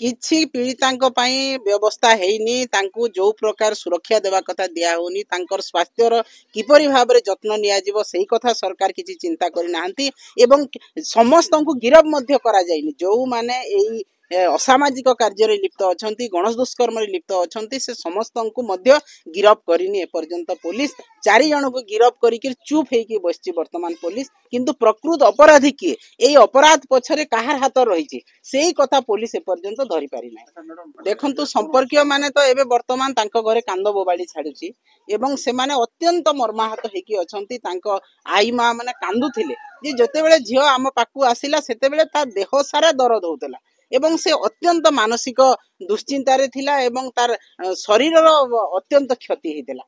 किछि पीड़ितांको पई व्यवस्था हेइनी तांकु जो प्रकार सुरक्षा देवा कथा दिया होनी तांकर स्वास्थ्यर किपरि भाबरे जत्न निया जीवो सेही कथा सरकार किछि चिंता करि नाहंती एवं समस्तंकु गिरफ मध्य करा जाइनी जो माने एई असामाजिक कार्य लिप्त अछंती गणेश दुष्कर्म लिप्त अछंती से समस्तंकु मध्य गिरफ करिनी ए पर्यंत पुलिस 4 जन को गिरफ करिक चुप हेकी बसची वर्तमान पुलिस किंतु प्रकृत अपराधी के एई अपराध पछरे काहार हाथ रहिछि सेही कथा पुलिस ए पर्यंत धरि पारि नै देखंतु संपर्कीय माने तो एबे वर्तमान तांको घरे कांदो बोबाडी छाडुची एवं से माने अत्यंत मर्माहत हेकी अछंती तांको आई मा माने कांदुथिले जे जते बेले झियो आम पाकु आसिला सेते बेले ता देह सारा दर्द होतला एवं से अत्यंत मानसिक दुश्चिंतारे थिला एवं तार शरीरर अत्यंत क्षति हेतिला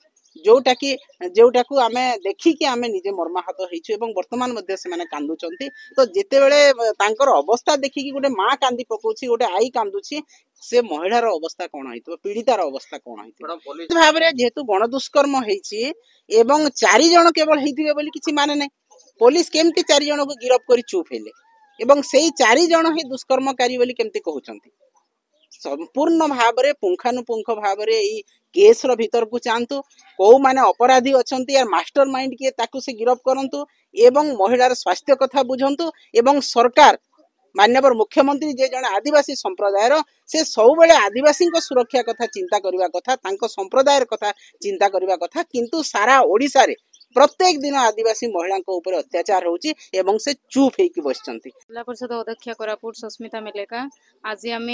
जोटाकू आमे देखिकी आमे निजे मर्माहत हेछु एवं वर्तमान मध्ये से माने कांदुचंती तो जेते बेले तांकर अवस्था देखिकी गोटे मां कांदी पकोछि गोटे आई कांदुछि से महिलार अवस्था कोन होइतो पीड़ितार अवस्था कोन होइतो भाबरे जेतु गण दुष्कर्म हेछि एवं 4 जन केवल हेतिबे बोली किछि माने नै पुलिस केमति 4 जन को गिरफ करी चुप हेले एवं सेही 4 जन ही दुष्कर्मकारी बोली केमति कहउचंती संपूर्ण भाबरे पुंखानुपुंख भाबरे ई केस रो भीतर को चांतु को माने अपराधी अछंती यार मास्टर माइंड के ताकू से गिरफ करंतु एवं महिलार स्वास्थ्य कथा बुझंतु एवं सरकार माननीय मुख्यमंत्री जे जन आदिवासी संप्रदायर से सब बेले आदिवासी को सुरक्षा कथा चिंता करबा कथा तांको संप्रदायर कथा चिंता करबा कथा किंतु सारा ओडिसा रे प्रत्येक दिन आदिवासी महिला को ऊपर अत्याचार होउची एवं से चुप हेकी बसचंती जिला परिषद अध्यक्ष कोरापुट सस्मिता मेलेका आज आम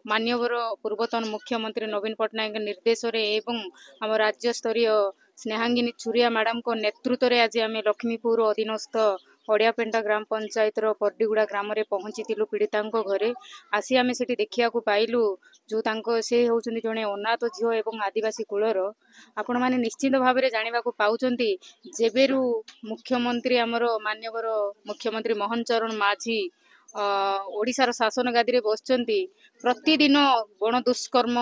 माननीय पूर्वतन मुख्यमंत्री नवीन पट्टनायक निर्देश एवं आम राज्य स्तरीय स्नेहांगिनी छुरिया मैडम को नेतृत्व में आज आम लक्ष्मीपुर अधीनस्थ ओडियापेंटा ग्राम पंचायत परडीगुड़ा ग्राम में पहुंची पीड़िता घरे आसी आम से देखा पाइलु जो से होउछन्ति जने अनाथ झील एवं आदिवासी कूलर आपण मैंने निश्चित भाव में जाना पाउछन्ति जेबेरु मुख्यमंत्री आमर माननीय मुख्यमंत्री मोहन चरण माझी ओडिशार शासन गादी बसचंती प्रतिदिन गण दुष्कर्म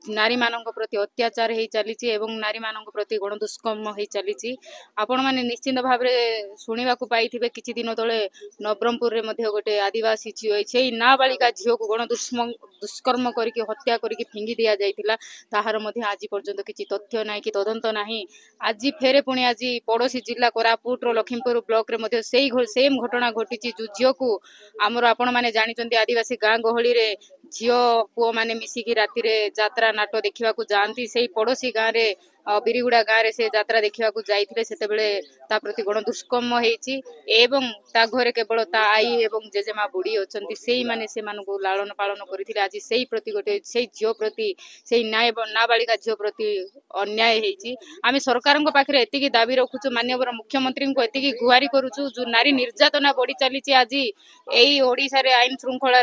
नारी मानक प्रति अत्याचार हो चली एवं नारी मानक प्रति गण दुष्कर्म हो चली आपण मैंने निश्चित भाव में शुणा पाई किछि दिन तले नवरंगपुर रे मध्य गोटे आदिवासी झील से नाबालिका झील को गण दुष्कर्म करके हत्या करके फिंगी दिया जाइतिला ताहार मध्य आज पर्यंत किछि तथ्य नाही कि तदंत नाही आज फेरे पुणी आज पड़ोशी जिला कोरापुट रो लखीमपुर ब्लॉक रे मध्य सेम घटना घटी जो झील को आमर आपण माने जानिचंती आदिवासी गाँ गहली रे झील पुओ माने मिसिकी राति रे जात्रा नाट देखा जाती से पड़ोशी गाँव रे बिरिगुड़ा गाँव रे से जात्रा देखा जाइथिले सेतेबेले ता प्रति गण दुष्कर्म हेछि एवं ता घरे केवल ता आई एवं जेजेमा बुढ़ी अछंती सेही माने से मानको लालन पालन करथिले आज सेही प्रति गोटे सेही झियो प्रति सेही नाबालिका झियो प्रति अन्याय हेछि आमे सरकारक पाखरे एतिकी दाबी रखुछु माननीय मुख्यमंत्री को एतिकी गुहारी करूछु जो नारी निर्यातना बढ़ी चली आज एई ओडिसा रे आईन श्रृंखला